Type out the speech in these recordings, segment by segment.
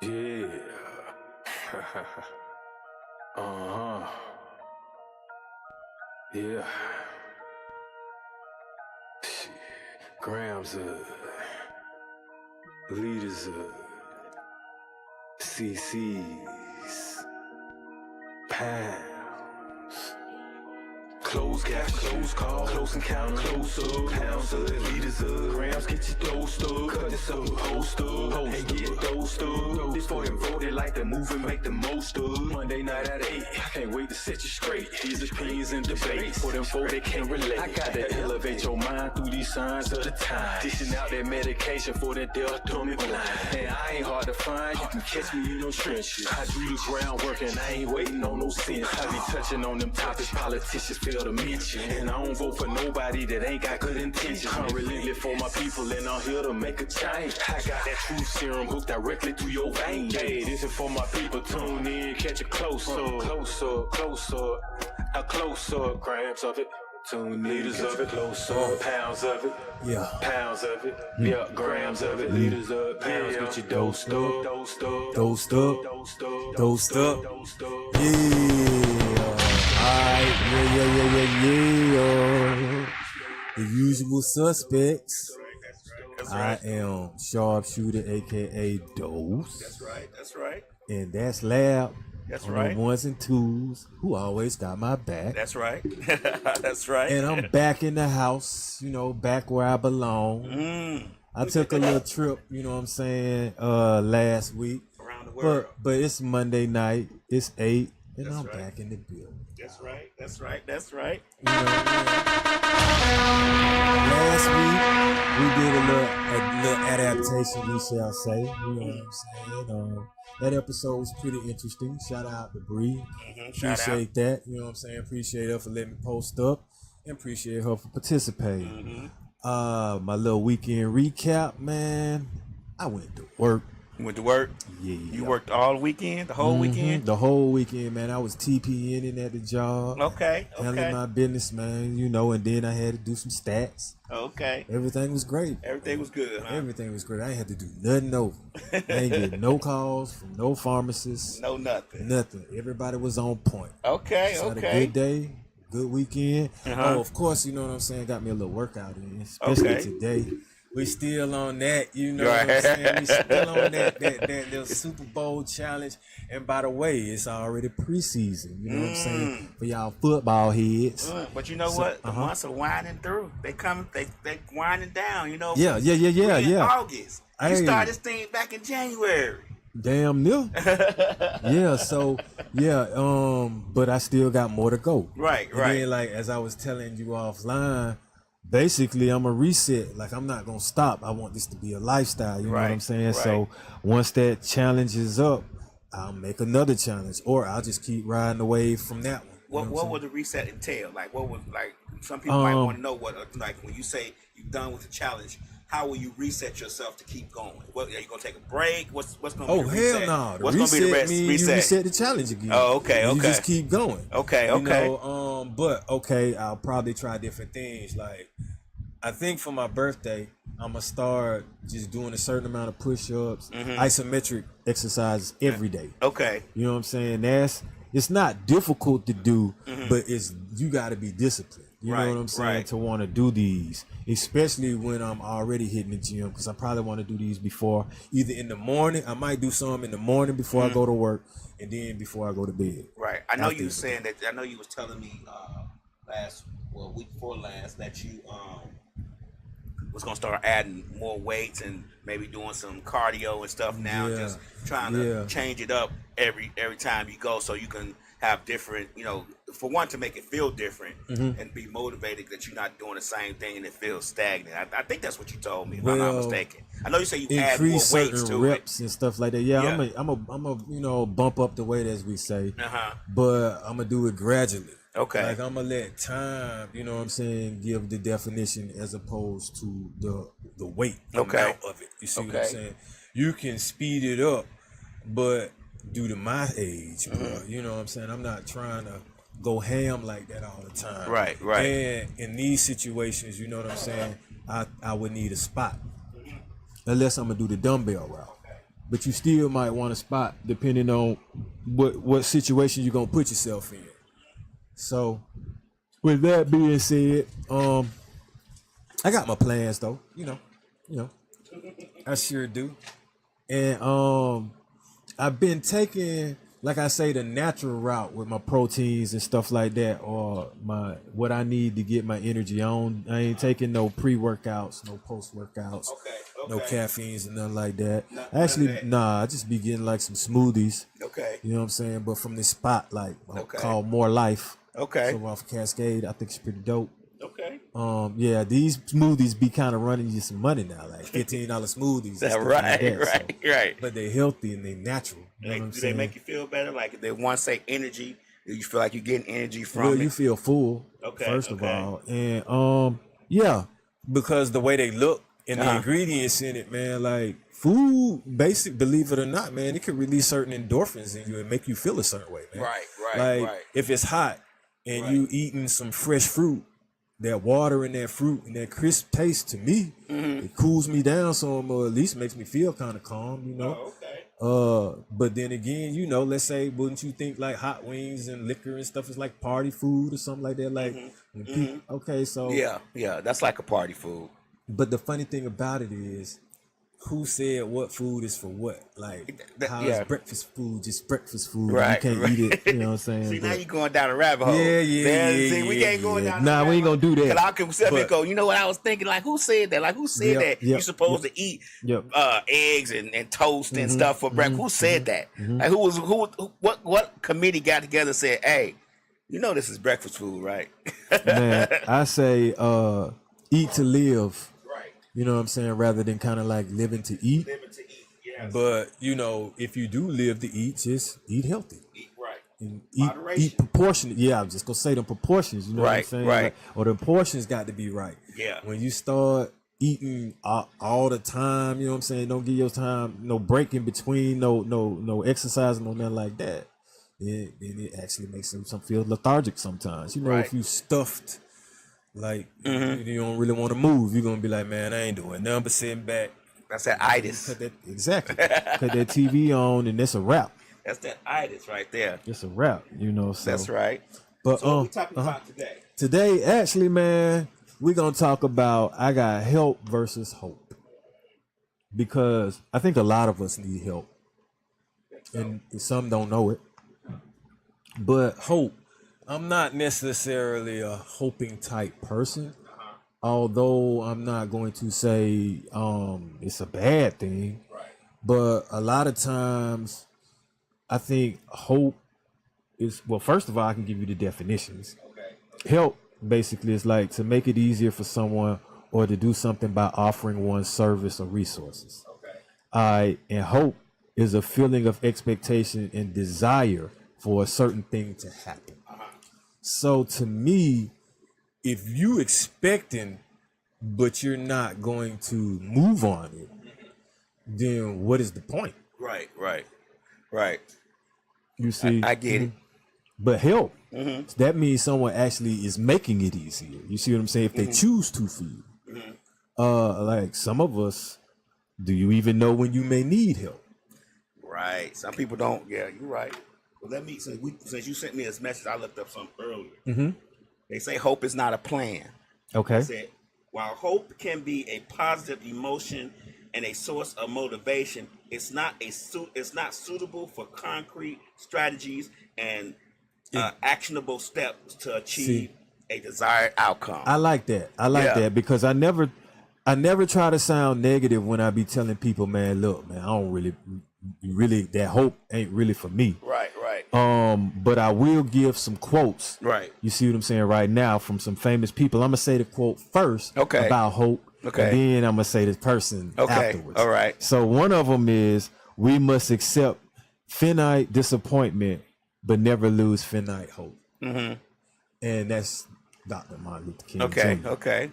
Yeah. uh-huh. Yeah. Shit. Grams leaders CC's pounds. Close cash, close call, close encounter, close up, pounds of leaders of grams, get your dosed up, cut this up, post up, and get dosed up. This for them voted like the movement, make the most of. Monday night at 8, I can't wait to set you straight. These opinions and debates, for them folk they can't relate. I got to elevate your mind through these signs of the time. Dishing out that medication for that death, dumb and blind. And I ain't hard to find, you can catch me in no trenches. I do the groundwork and I ain't waiting on no sense. I be touching on them topics politicians feel to mention. And I don't vote for nobody that ain't got good intentions. I'm relentless for my people and I'm here to make a change. I got that truth serum hooked directly through your veins. Hey, this is for my people, tune in, catch it close up, close up, close up, a close up, grams of it. Tune leaders of it, close up, pounds of it, yeah, pounds of it, yeah, grams of it, leaders of it, pounds, get you dosed up, dosed up, dosed up, dosed up, yeah. Alright, yeah. The usual suspects. That's right. I am Sharpshooter, aka Dose. That's right. And that's Lab. That's on right. The ones and twos, who always got my back. That's right. That's right. And I'm back in the house, back where I belong. I took a little trip, you know what I'm saying, last week. Around the world. But it's Monday night, it's 8, and That's I'm right. back in the building. That's right. That's right. That's right. Last week we did a little adaptation, we shall say. You know what I'm saying? That episode was pretty interesting. Shout out to Bree. Appreciate that. You know what I'm saying? Appreciate her for letting me post up, and appreciate her for participating. My little weekend recap, man. I went to work. You went to work? Yeah. You worked all weekend? The whole weekend? The whole weekend, man. I was TPNing at the job. Okay. Handling my business, man. And then I had to do some stats. Okay. Everything was great. Everything was good, huh? Everything was great. I ain't had to do nothing over. I ain't get no calls from no pharmacists. No nothing. Nothing. Everybody was on point. Okay. Just had a good day, good weekend. Oh, of course, you know what I'm saying? Got me a little workout in, especially today. We still on that, you know what I'm saying? We still on that little Super Bowl challenge. And by the way, it's already preseason, you know what I'm saying? For y'all football heads. But you know what? The months are winding through. They winding down, Yeah. August. You started this thing back in January. Damn near. But I still got more to go. Right. And then, like, as I was telling you offline, basically I'm a reset. Like, I'm not gonna stop. I want this to be a lifestyle, you know what I'm saying? So once that challenge is up, I'll make another challenge, or I'll just keep riding the wave from that one. What would the reset entail? Like, what would, like, some people might want to know what, like, when you say you're done with the challenge, how will you reset yourself to keep going? What, are you gonna take a break? What's gonna be the reset? Hell no. What's gonna be the reset? You reset the challenge again. Oh, okay. You just keep going. Okay. I'll probably try different things. Like, I think for my birthday, I'm gonna start just doing a certain amount of push-ups, isometric exercises every day. Okay. You know what I'm saying? It's not difficult to do, but you got to be disciplined. You know what I'm saying? To want to do these, especially when I'm already hitting the gym, because I probably want to do these before, either in the morning. I might do some in the morning before I go to work, and then before I go to bed. Right. I know you were saying that. I know you was telling me week before last, that you was gonna start adding more weights and maybe doing some cardio and stuff now. Just trying to change it up every time you go, so you can have different, for one, to make it feel different and be motivated that you're not doing the same thing and it feels stagnant. I think that's what you told me, if I'm not mistaken. I know you say you add more weights to reps and stuff like that. I'm a bump up the weight, as we say, but I'm gonna do it gradually. Okay. Like, I'm gonna let time, you know what I'm saying, give the definition as opposed to the weight amount of it. You see what I'm saying? You can speed it up, but due to my age, bro, you know what I'm saying, I'm not trying to go ham like that all the time. Right. And in these situations, you know what I'm saying, I would need a spot. unless I'm gonna do the dumbbell route. But you still might want to spot depending on what situation you're gonna put yourself in. So with that being said, I got my plans though, you know, I sure do. And I've been taking, like I say, the natural route with my proteins and stuff like that, or what I need to get my energy on. I ain't taking no pre-workouts, no post-workouts, no caffeines and nothing like that. I just be getting like some smoothies. Okay. You know what I'm saying? But from this spot, like called More Life. Okay. So off Cascade, I think it's pretty dope. Okay. Yeah, these smoothies be kind of running you some money now, like $15 smoothies. Right. But they're healthy and they're natural. You know what I'm Do saying? they make you feel better? Like if they want to say energy, do you feel like you're getting energy from Well, it? you feel full. Okay, First of all, and yeah, because the way they look and the ingredients in it, man, like food, believe it or not, man, it can release certain endorphins in you and make you feel a certain way, man. Like if it's hot and you eating some fresh fruit, that water in that fruit and that crisp taste, to me, it cools me down some, or at least makes me feel kind of calm, you know. But then again, you know, let's say, wouldn't you think like hot wings and liquor and stuff is like party food or something like that? Like, when people, okay, so yeah, that's like a party food. But the funny thing about it is, who said what food is for what? Like, how is breakfast food just breakfast food? Right, you can't eat it, you know what I'm saying? See, now you're going down a rabbit hole. Yeah. We ain't going down Nah, we ain't gonna do that. Because I can sit and go, you know what I was thinking? Like, who said that? Like, who said that you're supposed to eat eggs and toast and stuff for breakfast? Who said that? Like, what committee got together and said, hey, you know this is breakfast food, right? Man, I say eat to live. You know what I'm saying? Rather than kind of like living to eat. Yes. But, you know, if you do live to eat, just eat healthy. Eat right. And Moderation. eat proportionate. Yeah, I'm just going to say the proportions. You know what I'm saying? Right. Like, or the portions got to be right. Yeah. When you start eating all the time, you know what I'm saying? Don't give your time, no break in between, no exercising, no nothing like that. Then it actually makes some feel lethargic sometimes. You know, if you stuffed, like, you don't really want to move, you're going to be like, man, I ain't doing nothing but sitting back. That's that itis. Exactly. Cut that TV on and that's a wrap. That's that itis right there. It's a wrap, you know. So. That's right. But so what we talking about today? Today, actually, man, we're going to talk about I got help versus hope. Because I think a lot of us need help. And some don't know it. But hope. I'm not necessarily a hoping type person, although I'm not going to say it's a bad thing. But a lot of times, I think hope is, well, first of all, I can give you the definitions. Help basically is like to make it easier for someone or to do something by offering one service or resources. And hope is a feeling of expectation and desire for a certain thing to happen. So to me, if you expecting, but you're not going to move on it, then what is the point? Right. You see, I get it. But help, that means someone actually is making it easier. You see what I'm saying? If they choose to for you. Like some of us, do you even know when you may need help? Right. Some people don't. Yeah, you're right. Well, since you sent me this message, I looked up something earlier. They say hope is not a plan. Okay. They said, while hope can be a positive emotion and a source of motivation, it's not suitable for concrete strategies and actionable steps to achieve a desired outcome. I like that. That because I never try to sound negative when I be telling people, man, look, man, I don't really that hope ain't really for me. Right. But I will give some quotes. Right. You see what I'm saying right now from some famous people. I'm gonna say the quote first about hope. Okay. And then I'm gonna say the person afterwards. All right. So one of them is, we must accept finite disappointment, but never lose finite hope. And that's Dr. Martin Luther King. Okay.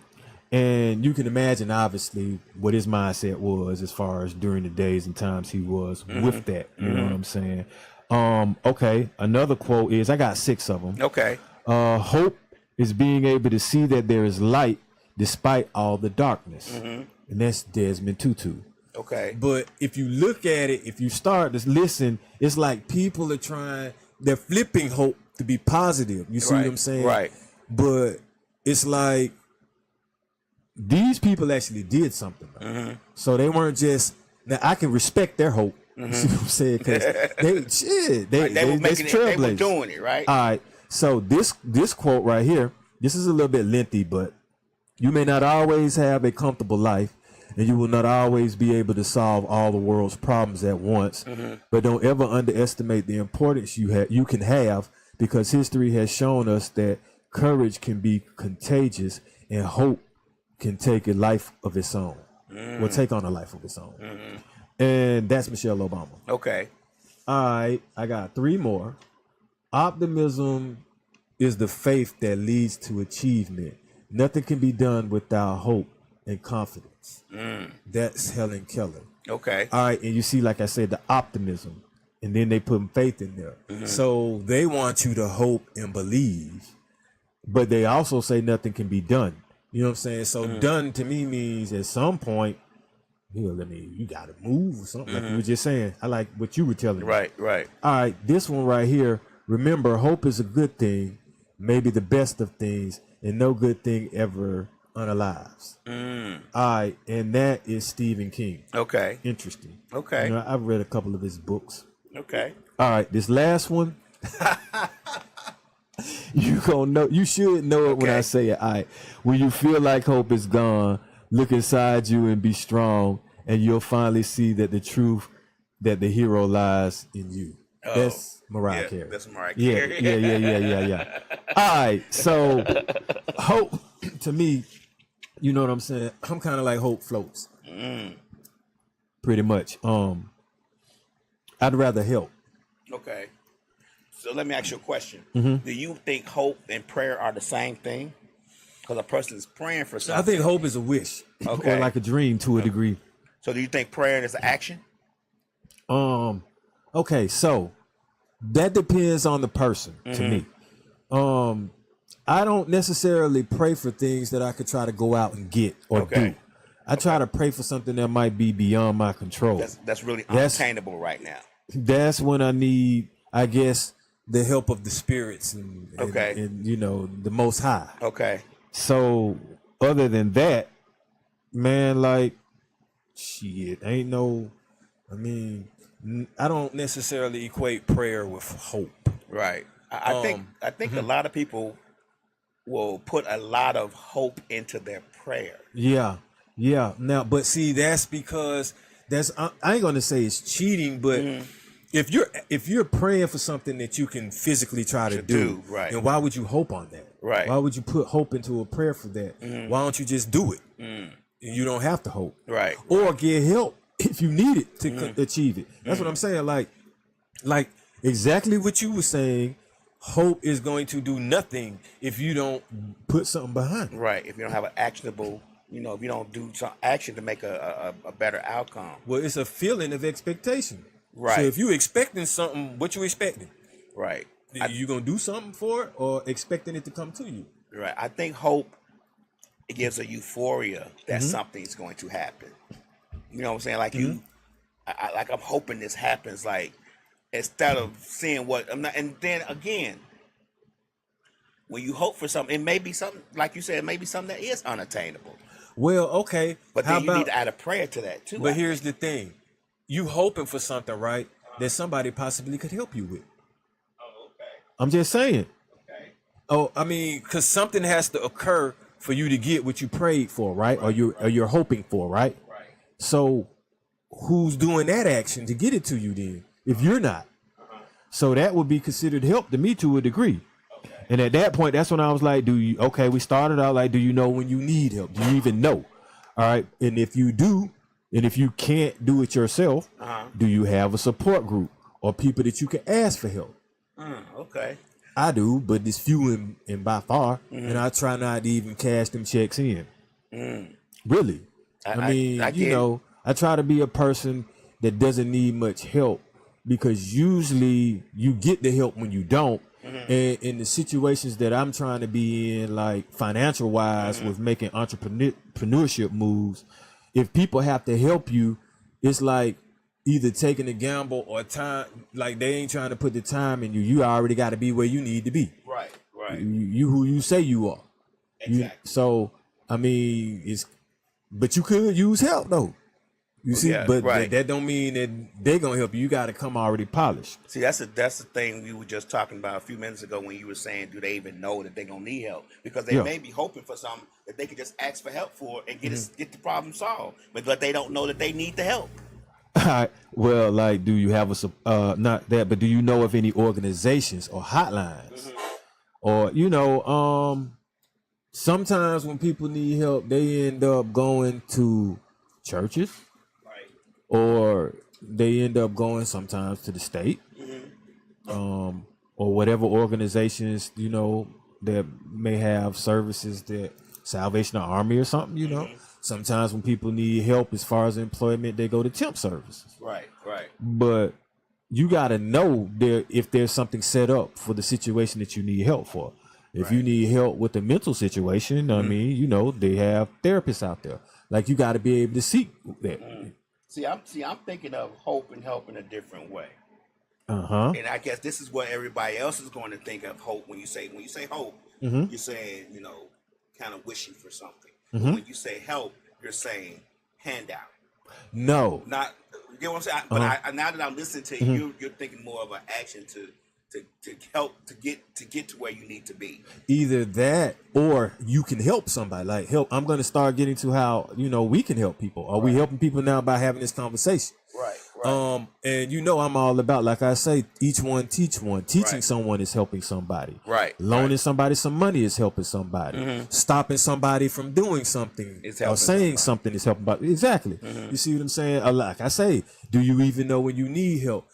And you can imagine, obviously, what his mindset was as far as during the days and times he was with that. You know what I'm saying? Okay. Another quote is, I got 6 of them. Okay. Hope is being able to see that there is light despite all the darkness. And that's Desmond Tutu. Okay. But if you look at it, if you start to listen, it's like people are they're flipping hope to be positive. You see what I'm saying? Right. But it's like these people actually did something. Right? So they weren't just, now I can respect their hope. You see what I'm saying? Because they were making it, they were trailblazers. doing it, right? All right. So this quote right here, this is a little bit lengthy, but you may not always have a comfortable life, and you will not always be able to solve all the world's problems at once. But don't ever underestimate the importance you can have, because history has shown us that courage can be contagious and hope can take a life of its own. Will take on a life of its own. And that's Michelle Obama. Okay. All right, I got 3 more. Optimism is the faith that leads to achievement. Nothing can be done without hope and confidence. That's Helen Keller. Okay. All right, and you see, like I said, the optimism, and then they put faith in there. So they want you to hope and believe, but they also say nothing can be done. You know what I'm saying? So done to me means at some point, you got to move or something, like you were just saying. I like what you were telling me. Right, right. All right, this one right here. Remember, hope is a good thing, maybe the best of things, and no good thing ever unalives. All right, and that is Stephen King. Okay. Interesting. Okay. You know, I've read a couple of his books. Okay. All right, this last one. You gonna know. You should know it when I say it. All right, when you feel like hope is gone, look inside you and be strong, and you'll finally see that the truth, that the hero lies in you. Oh, that's Mariah Carey. That's Mariah Carey. Yeah. All right, so hope to me, you know what I'm saying? I'm kind of like hope floats. Pretty much. I'd rather help. Okay. So let me ask you a question. Do you think hope and prayer are the same thing? Because a person is praying for something. I think hope is a wish, Okay. or like a dream to a degree. So do you think prayer is action? Okay, so that depends on the person to me. I don't necessarily pray for things that I could try to go out and get or do. I try to pray for something that might be beyond my control. That's really unattainable right now. That's when I need, I guess, the help of the spirits and you know, the Most High. Okay. So other than that, man, like, shit, ain't no, I mean, I don't necessarily equate prayer with hope. Right. I think a lot of people will put a lot of hope into their prayer. Yeah. Now, but see, that's because I ain't gonna say it's cheating, but if you're praying for something that you can physically try to do, right, then why would you hope on that? Right. Why would you put hope into a prayer for that? Why don't you just do it? You don't have to hope. Right. Or get help if you need it to achieve it. That's what I'm saying. Like exactly what you were saying. Hope is going to do nothing if you don't put something behind it. Right. If you don't have an actionable, if you don't do some action to make a better outcome. Well, it's a feeling of expectation. Right. So if you expecting something, what you expecting? Right. You gonna do something for it, or expecting it to come to you? Right. I think hope, it gives a euphoria that something's going to happen. You know what I'm saying? Like I'm hoping this happens. Like, instead of seeing what I'm not, and then again, when you hope for something, it may be something, like you said, it may be something that is unattainable. Well, okay, but then you need to add a prayer to that too. But here's the thing: you hoping for something, right? That somebody possibly could help you with. Oh, okay. I'm just saying. Okay. Oh, I mean, because something has to occur for you to get what you prayed for, right? Or you're hoping for, right? Right. So, who's doing that action to get it to you then? If you're not, so that would be considered help to me to a degree. Okay. And at that point, that's when I was like, we started out like, do you know when you need help? Do you even know? All right. And if you do, and if you can't do it yourself, do you have a support group or people that you can ask for help? Okay. I do, but it's few and by far. And I try not to even cash them checks in. Really. I try to be a person that doesn't need much help, because usually you get the help when you don't. And in the situations that I'm trying to be in, like financial wise, with making entrepreneurship moves, if people have to help you, it's like either taking a gamble or time. Like they ain't trying to put the time in you. You already got to be where you need to be. Right. You who you say you are. Exactly. So I mean, but you could use help though. You see, Yeah, but right. that don't mean that they gonna help you. You got to come already polished. See, that's the thing we were just talking about a few minutes ago when you were saying, do they even know that they're gonna need help? Because they may be hoping for something that they can just ask for help for and get the problem solved, but they don't know that they need the help. All right. Well, like, do you have not that, but do you know of any organizations or hotlines, or sometimes when people need help, they end up going to churches. Or they end up going sometimes to the state, or whatever organizations, that may have services, that Salvation Army or something, Sometimes when people need help as far as employment, they go to temp services. Right. But you got to know if there's something set up for the situation that you need help for. If you need help with the mental situation, I mean, they have therapists out there. Like, you got to be able to seek that. See, I'm thinking of hope and help in a different way. And I guess this is what everybody else is going to think of hope when you say hope. You're saying, kind of wishing for something. But when you say help, you're saying handout. No. Not, you get what I'm saying? But now that I'm listening to you, you're thinking more of an action to help to get to where you need to be. Either that, or you can help somebody. Like, help. I'm going to start getting to how we can help people. Are we helping people now by having this conversation? Right. And I'm all about, like I say, each one teach one. Teaching someone is helping somebody. Right. Loaning somebody some money is helping somebody. Stopping somebody from doing something or saying something is helping somebody. Exactly. You see what I'm saying? Like I say, do you even know when you need help?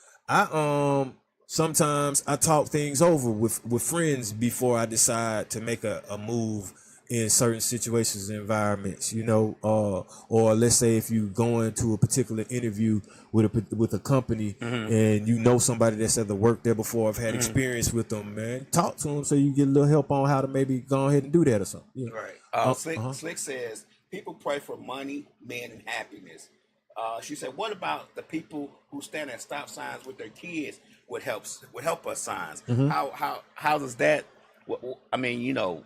Sometimes I talk things over with friends before I decide to make a move in certain situations and environments, or let's say if you go into a particular interview with a company and somebody that's ever worked there before, have had experience with them, man, talk to them so you get a little help on how to maybe go ahead and do that or something. Right. Slick says, people pray for money, men, and happiness. She said, what about the people who stand at stop signs with their kids with help us signs? How does that? I mean,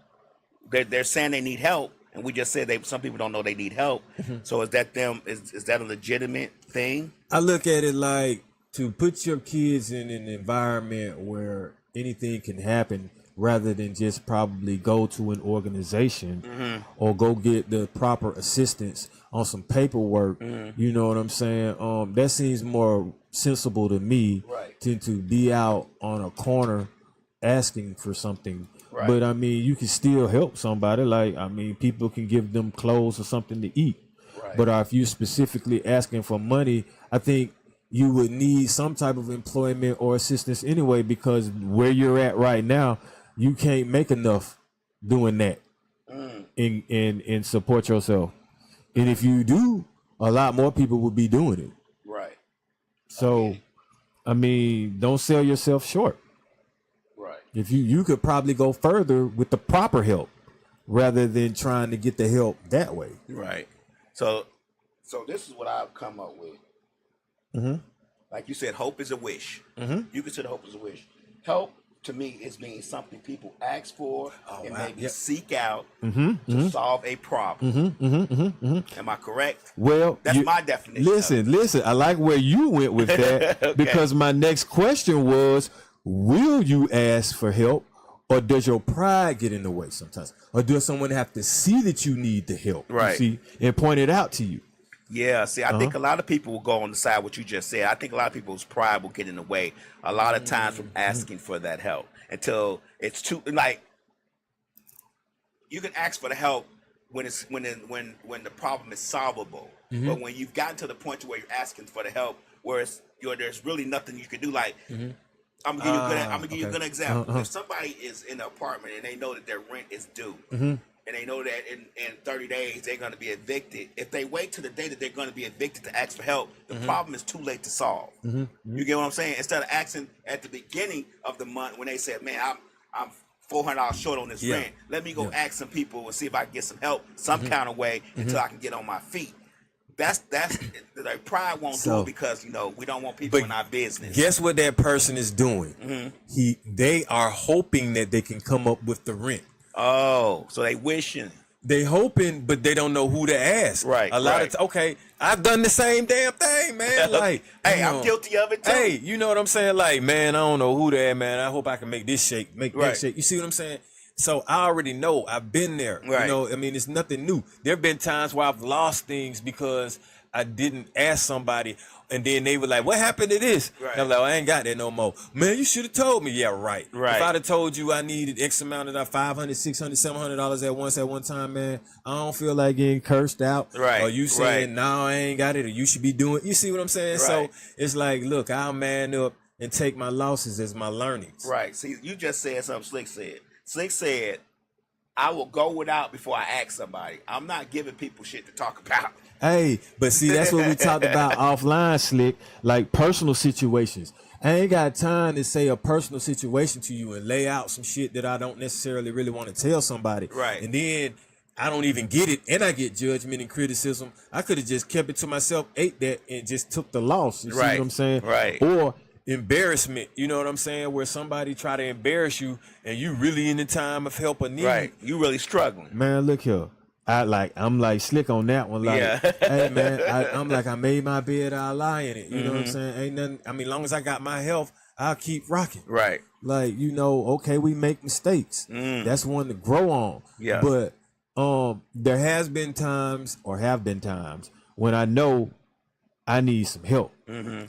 they're saying they need help, and we just said some people don't know they need help. So is that them? Is that a legitimate thing? I look at it like, to put your kids in an environment where anything can happen, rather than just probably go to an organization or go get the proper assistance on some paperwork. You know what I'm saying? That seems more sensible to me than to be out on a corner asking for something. But I mean, you can still help somebody. Like, I mean, people can give them clothes or something to eat. But if you're specifically asking for money, I think you would need some type of employment or assistance anyway, because where you're at right now, you can't make enough doing that and support yourself. And if you do, a lot more people would be doing it. Right. So, I mean, don't sell yourself short. Right. If you could probably go further with the proper help rather than trying to get the help that way. Right. So this is what I've come up with. Like you said, hope is a wish. You consider hope as a wish. Help, to me, is being something people ask for and maybe seek out to solve a problem. Am I correct? Well, that's my definition. Listen. I like where you went with that because my next question was, will you ask for help, or does your pride get in the way sometimes? Or does someone have to see that you need the help, you see, and point it out to you? Yeah, see, I think a lot of people will go on the side of what you just said. I think a lot of people's pride will get in the way a lot of times from asking for that help until it's too, like, you can ask for the help when the problem is solvable. But when you've gotten to the point to where you're asking for the help, where it's, there's really nothing you can do, like, I'm gonna give you a good example. If somebody is in an apartment and they know that their rent is due, and they know that in 30 days they're going to be evicted, if they wait to the day that they're going to be evicted to ask for help, the problem is too late to solve. You get what I'm saying? Instead of asking at the beginning of the month when they said, man, I'm $400 short on this rent, let me go ask some people and see if I can get some help some kind of way until I can get on my feet. that's like pride won't do So- it because we don't want people But in our business. Guess what that person is doing? Mm-hmm. They are hoping that they can come up with the rent. Oh, so they wishing. They hoping, but they don't know who to ask. Right, A lot right. of okay, I've done the same damn thing, man. Like, Hey, you I'm know, guilty of it too. Hey, you know what I'm saying? Like, man, I don't know who to ask, man. I hope I can make this shake, make Right. that shake. You see what I'm saying? So I already know. I've been there. Right. You know, I mean, it's nothing new. There have been times where I've lost things because I didn't ask somebody, and then they were like, "What happened to this?" Right. And I'm like, "I ain't got that no more." Man, you should have told me. Yeah, right. Right. If I'd have told you I needed X amount of that $500, $600, $700 at one time, man, I don't feel like getting cursed out. Right, Or you saying, right. "No, I ain't got it," or you should be doing. You see what I'm saying? So Right. it's like, look, I'll man up and take my losses as my learnings. Right. See, you just said something Slick said. Slick said, I will go without before I ask somebody. I'm not giving people shit to talk about. Hey, but see, that's what we talked about offline, Slick, like personal situations. I ain't got time to say a personal situation to you and lay out some shit that I don't necessarily really want to tell somebody. Right. And then I don't even get it, and I get judgment and criticism. I could have just kept it to myself, ate that, and just took the loss. You see Right, what I'm saying? right. Or embarrassment, you know what I'm saying? Where somebody try to embarrass you, and you really in the time of help or need. Right. You really struggling. Man, look here. I'm like Slick on that one. Like, Yeah. hey man, I'm like, I made my bed, I'll lie in it. You know what Mm-hmm. I'm saying? Ain't nothing. I mean, long as I got my health, I'll keep rocking. Right. Like, okay, we make mistakes. That's one to grow on. Yeah. But there have been times when I know I need some help.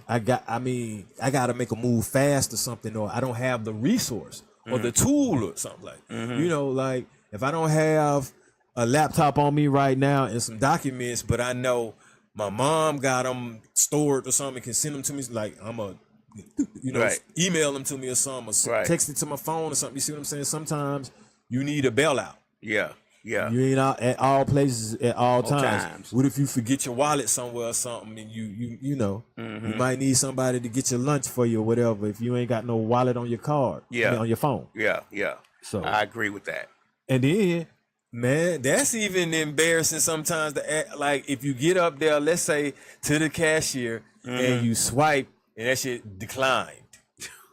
I got to make a move fast or something, or I don't have the resource or the tool or something like. You know, like if I don't have a laptop on me right now and some documents, but I know my mom got them stored or something, can send them to me. Like Right. email them to me or something, or Right. text it to my phone or something. You see what I'm saying? Sometimes you need a bailout. Yeah. Yeah. You ain't out at all places at all times. times. What if you forget your wallet somewhere or something, and you know Mm-hmm. you might need somebody to get your lunch for you or whatever if you ain't got no wallet on your card, Yeah. on your phone. Yeah. Yeah. So I agree with that. and then, man, that's even embarrassing sometimes to act, like if you get up there, let's say to the cashier and you swipe and that shit declined.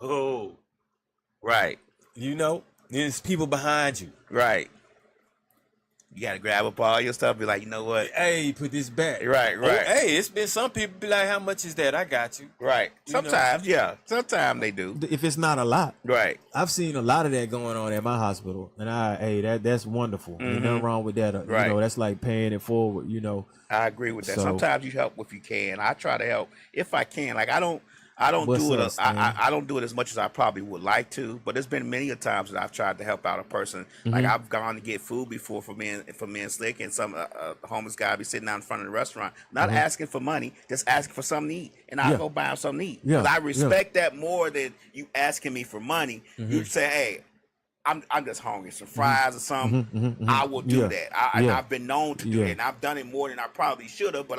Oh. Right. You know, there's people behind you. Right. You gotta grab up all your stuff. Be like, you know what? Hey, put this back. Right. Oh, Right. hey, it's been some people be like, how much is that? I got you. Right. You know. Sometimes, yeah. Sometimes they do. If it's not a lot. Right. I've seen a lot of that going on at my hospital, and that's wonderful. Ain't nothing wrong with that. Right. You know, that's like paying it forward. You know, I agree with that. So- Sometimes you help if you can. I try to help if I can. Like I don't What's do it. up, Stan? I don't do it as much as I probably would like to. But there's been many a times that I've tried to help out a person. Like I've gone to get food before for me and Slick, and some homeless guy be sitting out in front of the restaurant, not asking for money, just asking for something to eat, and I Yeah. go buy him something to eat. Yeah, 'Cause I yeah. respect that more than you asking me for money. You say, hey. I'm just hungry, some fries or something. I will do Yeah. that. Yeah. I've been known to do Yeah. that, and I've done it more than I probably should have. But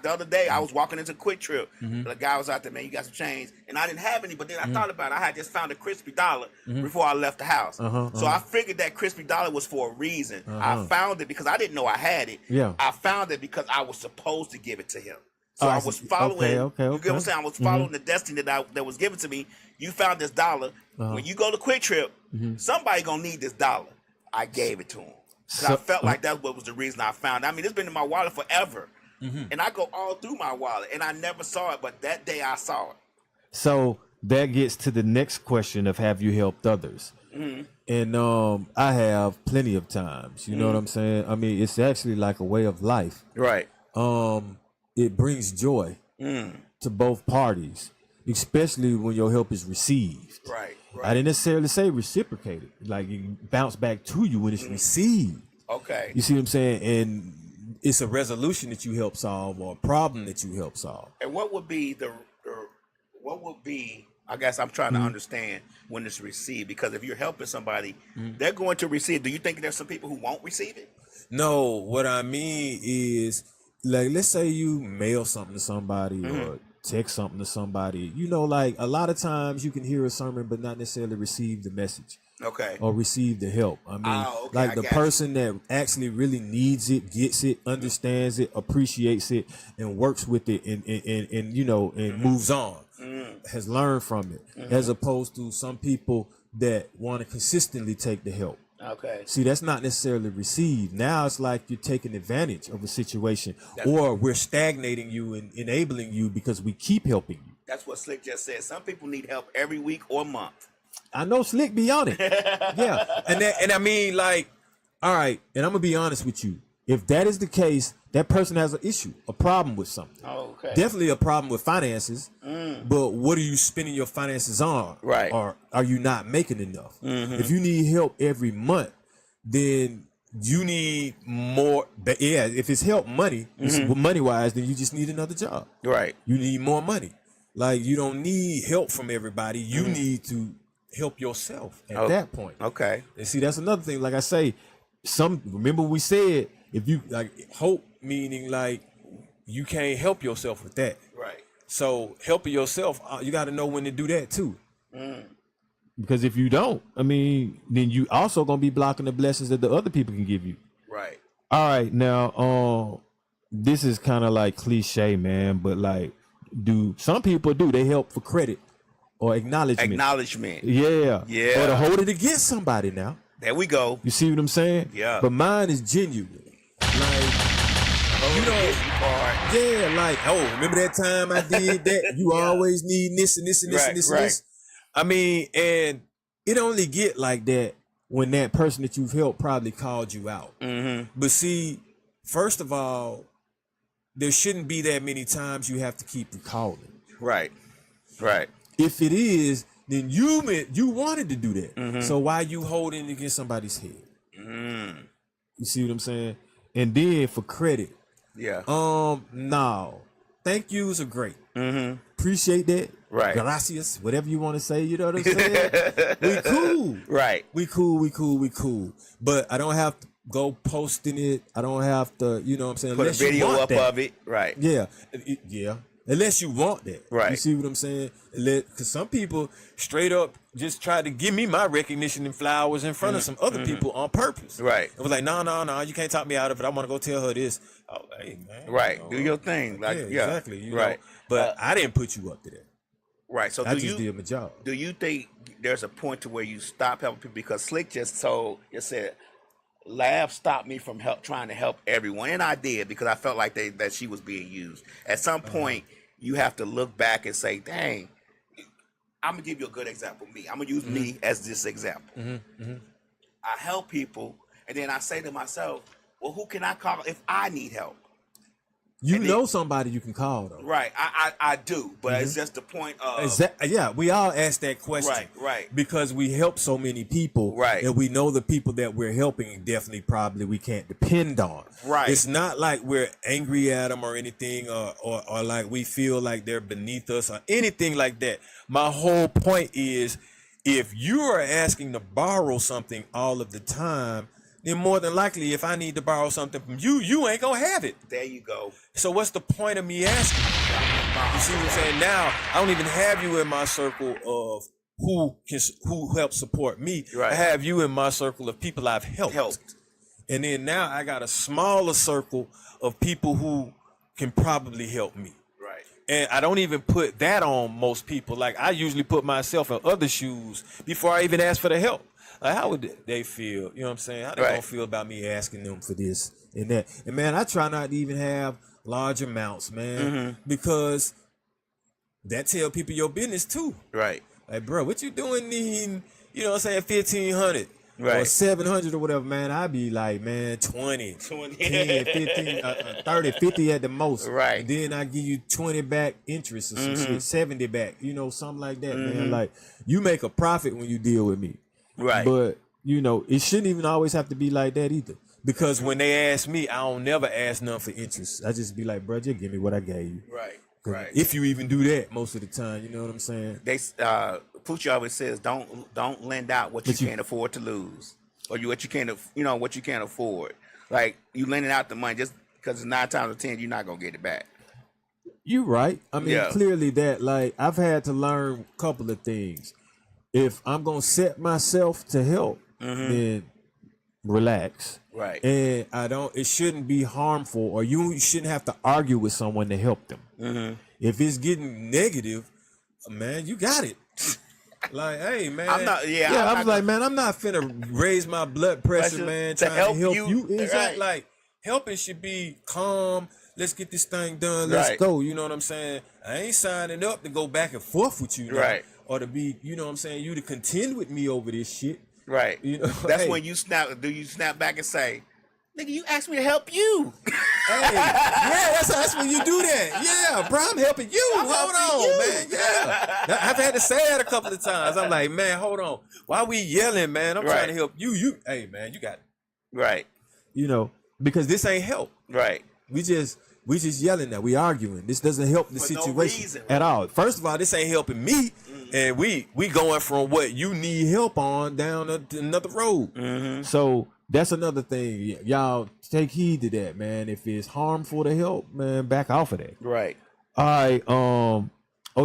the other day I was walking into Quick Trip. The guy was out there, man, you got some change, and I didn't have any. But then I thought about it. I had just found a crispy dollar before I left the house, so I figured that crispy dollar was for a reason. I found it because I didn't know I had it. Yeah. I found it because I was supposed to give it to him. So Oh, I I was see. following. Okay. You get what I'm saying? I was following the destiny that was given to me. You found this dollar. When you go to Quick Trip, somebody gonna need this dollar. I gave it to him. 'Cause I felt like that was the reason I found it. I mean, it's been in my wallet forever, and I go all through my wallet, and I never saw it. But that day I saw it. So that gets to the next question of have you helped others? And I have plenty of times. You know what I'm saying? I mean, it's actually like a way of life. Right. It brings joy to both parties, especially when your help is received. Right. I didn't necessarily say reciprocated, like it bounce back to you when it's received. Okay. You see what I'm saying? And it's a resolution that you help solve or a problem that you help solve. And what would be what would be? I guess I'm trying to understand when it's received, because if you're helping somebody, they're going to receive. Do you think there's some people who won't receive it? No, what I mean is, like, let's say you mail something to somebody or text something to somebody. You know, like a lot of times you can hear a sermon but not necessarily receive the message. Okay. or receive the help. I mean, Oh, okay, like I the got person that actually really needs it, gets it, understands it, appreciates it, and works with it, and you know, and moves on, has learned from it, as opposed to some people that want to consistently take the help. Okay. See, that's not necessarily received. Now it's like you're taking advantage of a situation, or we're stagnating you and enabling you because we keep helping you. That's what Slick just said. Some people need help every week or month. I know Slick be on it. Yeah. And I mean, like, all right, and I'm gonna be honest with you. If that is the case, that person has an issue, a problem with something. Oh, okay. Definitely a problem with finances. But what are you spending your finances on? Right. Or are you not making enough? If you need help every month, then you need more. Yeah, if it's help money, money wise, then you just need another job. Right. You need more money. Like, you don't need help from everybody. You need to help yourself at that point. Okay. And see, that's another thing. Like I say, remember we said, if you like hope, meaning like you can't help yourself with that. Right. So helping yourself, you got to know when to do that too. Because if you don't, I mean, then you also gonna be blocking the blessings that the other people can give you. Right. All right, now, this is kind of like cliche, man, but like, some people they help for credit or acknowledgement? Acknowledgement. Yeah. Yeah. Or to hold it against somebody now. There we go. You see what I'm saying? Yeah. But mine is genuine. Like, you know, yeah, like, oh, remember that time I did that? You always need this and this and this and this and this. I mean, and it only get like that when that person that you've helped probably called you out. But see, first of all, there shouldn't be that many times you have to keep recalling. Right. Right. If it is, then you wanted to do that. So why you holding it against somebody's head? You see what I'm saying? And then for credit, Yeah. no, thank yous are great. Appreciate that. Right. Gracias, whatever you want to say. You know what I'm saying? We cool. Right. We cool. But I don't have to go posting it. I don't have to, you know what I'm saying? Put a video up of it. Right. Yeah. Yeah. Unless you want that. Right. You see what I'm saying? Because some people straight up just try to give me my recognition and flowers in front of some other people on purpose. Right. It was like, no, you can't talk me out of it. I want to go tell her this. Oh, hey, man. Right. You know, Do your thing. Like, yeah. Exactly. You right. know? But I didn't put you up to that. Right. So I just did my job. Do you think there's a point to where you stop helping people? Because Slick just said, Lav stopped me from trying to help everyone, and I did because I felt like that she was being used. At some point, you have to look back and say, "Dang, I'm gonna give you a good example. Me, I'm gonna use me as this example. I help people, and then I say to myself, well, who can I call if I need help? You know somebody you can call though. Right, I do, but it's just the point of Yeah, we all ask that question. Right. Because we help so many people. Right. And we know the people that we're helping definitely probably we can't depend on. Right. It's not like we're angry at them or anything or like we feel like they're beneath us or anything like that. My whole point is if you are asking to borrow something all of the time, then more than likely, if I need to borrow something from you, you ain't gonna have it. There you go. So what's the point of me asking? You see what I'm saying? Now I don't even have you in my circle of who helps support me. Right. I have you in my circle of people I've helped. And then now I got a smaller circle of people who can probably help me. Right. And I don't even put that on most people. Like I usually put myself in other shoes before I even ask for the help. Like, how would they feel? You know what I'm saying? How they gonna feel about me asking them for this and that? And man, I try not to even have large amounts, man, because that tell people your business too. Right. Like, bro, what you doing needing, you know what I'm saying, 1,500 right. or 700 or whatever, man, I'd be like, man, 20, 10, 15, 30, 50 at the most. Right. And then I give you 20 back interest or some shit, 70 back, you know, something like that, man. Like, you make a profit when you deal with me. Right. But, you know, it shouldn't even always have to be like that either. Because when they ask me, I don't never ask none for interest. I just be like, bro, just give me what I gave you. Right. Right. If you even do that most of the time, you know what I'm saying? They Poochie always says, don't lend out what you can't afford to lose, or what you can't afford. Like you lending out the money just because 9 times out of 10 you're not gonna get it back. You're right. I mean, clearly that, like, I've had to learn a couple of things. if I'm gonna set myself to help, then relax. Right. And it shouldn't be harmful, or you shouldn't have to argue with someone to help them. If it's getting negative, man, you got it. Like, hey, man. I'm not. I was like, man, I'm not finna raise my blood pressure, man, to trying to help you. Exactly. Right. Like, helping should be calm. Let's get this thing done. Let's go. You know what I'm saying? I ain't signing up to go back and forth with you, now, right? Or to be, you know what I'm saying, you to contend with me over this shit. Right. You know, that's when you snap. Do you snap back and say, "Nigga, you asked me to help you"? Hey, yeah, that's when you do that. Yeah, bro, I'm helping you. Hold on, man. Yeah, I've had to say that a couple of times. I'm like, man, hold on. Why we yelling, man? I'm trying to help you. Hey, man, you got it. Right. You know, because this ain't help. Right. We just yelling that we arguing. This doesn't help the situation no reason, at all. First of all, this ain't helping me, and we going from what you need help on down another road. So that's another thing. Y'all take heed to that, man. If it's harmful to help, man, back off of that. Right. All right. Oh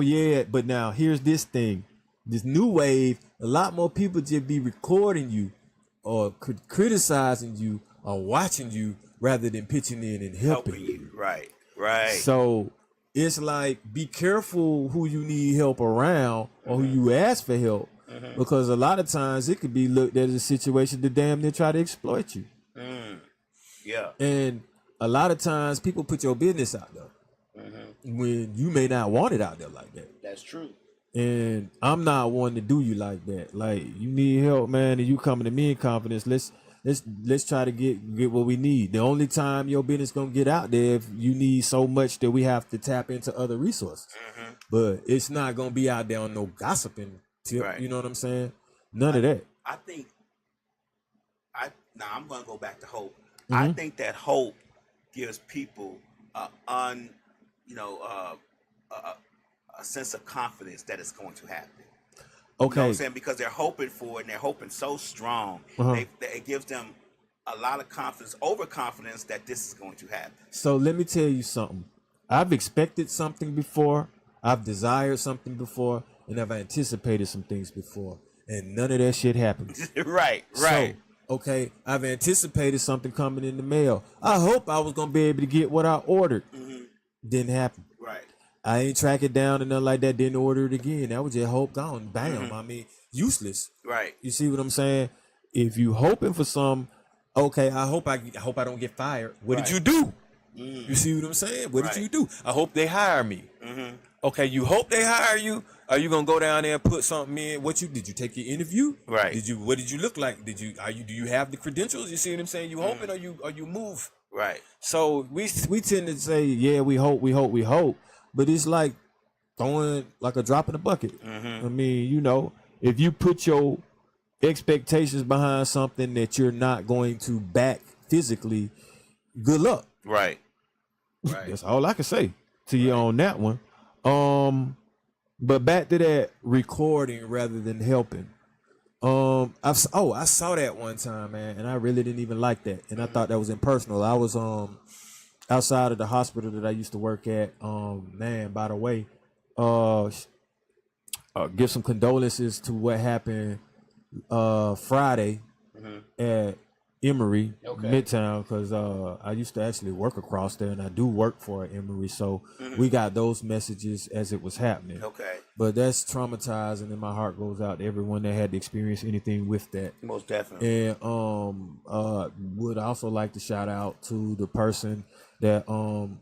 yeah, but now here's this thing. This new wave. A lot more people just be recording you or criticizing you or watching you, rather than pitching in and helping you. Right, right. So it's like, be careful who you need help around or who you ask for help, because a lot of times it could be looked at as a situation to damn near try to exploit you. Yeah. And a lot of times people put your business out there when you may not want it out there like that. That's true. And I'm not one to do you like that. Like, you need help, man, and you coming to me in confidence. Let's try to get what we need. The only time your business gonna get out there if you need so much that we have to tap into other resources. But it's not gonna be out there on no gossiping tip. Right. You know what I'm saying? None of that. I think. Now I'm gonna go back to hope. I think that hope gives people a sense of confidence that it's going to happen. Okay. You know what I'm saying? Because they're hoping for it, and they're hoping so strong. It gives them a lot of confidence, overconfidence, that this is going to happen. So let me tell you something. I've expected something before. I've desired something before, and I've anticipated some things before, and none of that shit happened. Right. So, okay, I've anticipated something coming in the mail. I hope I was gonna be able to get what I ordered. Didn't happen. Right. I ain't track it down and nothing like that. Didn't order it again. That was just hope gone. Bam. I mean, useless. Right. You see what I'm saying? If you hoping for some, okay, I hope I don't get fired. What did you do? You see what I'm saying? What did you do? I hope they hire me. Okay, you hope they hire you. Are you gonna go down there and put something in? Did you take your interview? Right. What did you look like? Do you have the credentials? You see what I'm saying? You hoping or you move? Right. So we tend to say, yeah, we hope, but it's like throwing like a drop in the bucket. I mean, you know, if you put your expectations behind something that you're not going to back physically, good luck. Right. That's all I can say to you on that one. But back to that recording rather than helping. I saw that one time, man, and I really didn't even like that, and I thought that was impersonal. I was outside of the hospital that I used to work at. Man, by the way, give some condolences to what happened Friday at Emory Midtown, because I used to actually work across there, and I do work for Emory, so we got those messages as it was happening. Okay. But that's traumatizing, and my heart goes out to everyone that had to experience anything with that. Most definitely. And would also like to shout out to the person that